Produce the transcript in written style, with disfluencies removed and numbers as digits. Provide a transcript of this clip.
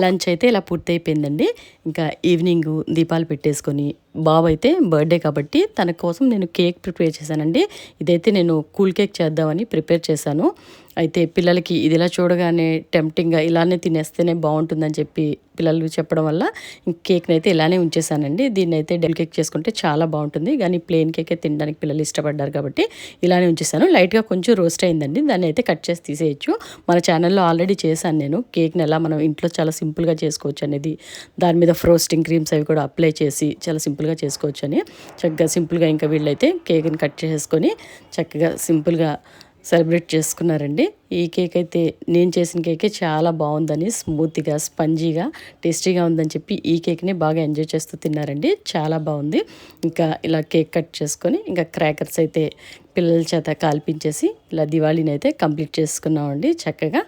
Lunch అయితే ఇలా పూర్తయిపోయిందండి. ఇంకా ఈవినింగు దీపాలు పెట్టేసుకొని బాబు అయితే బర్త్డే కాబట్టి తన కోసం నేను కేక్ ప్రిపేర్ చేశానండి. ఇదైతే నేను కూల్ కేక్ చేద్దామని ప్రిపేర్ చేశాను. అయితే పిల్లలకి ఇది ఇలా చూడగానే టెంప్టింగ్‌గా ఇలానే తినేస్తేనే బావుంటుందని చెప్పి పిల్లలు చెప్పడం వల్ల కేక్‌ని అయితే ఇలానే ఉంచేసానండి. దీన్నైతే డెల్ కేక్ చేసుకుంటే చాలా బావుంటుంది. కానీ ప్లెయిన్ కేకే తినడానికి పిల్లలు ఇష్టపడ్డారు కాబట్టి ఇలానే ఉంచేసాను. లైట్‌గా కొంచెం రోస్ట్ అయిందండి. దాన్ని అయితే కట్ చేసి తీసేయొచ్చు. మన ఛానల్‌లో ఆల్రెడీ చేశాను నేను. కేక్‌ని ఎలా మనం ఇంట్లో చాలా సింపుల్‌గా చేసుకోవచ్చు అనేది. దాని మీద ఫ్రోస్టింగ్ క్రీమ్స్ అవి కూడా అప్లై చేసి చాలా సింపుల్‌గా చేసుకోవచ్చని. చక్కగా సింపుల్‌గా ఇంకా వీళ్ళైతే కేక్‌ని కట్ చేసుకొని చక్కగా సింపుల్‌గా సెలబ్రేట్ చేసుకున్నారండి. ఈ కేక్ అయితే నేను చేసిన కేకే చాలా బావుందని, స్మూత్‌గా, స్పంజీగా, టేస్టీగా ఉందని చెప్పి ఈ కేక్‌ని బాగా ఎంజాయ్ చేస్తూ తిన్నారండి. చాలా బావుంది. ఇంకా ఇలా కేక్ కట్ చేసుకొని ఇంకా క్రాకర్స్ అయితే పిల్లల చేత కాల్పించేసి ఇలా దివాళీని అయితే కంప్లీట్ చేసుకున్నామండి చక్కగా.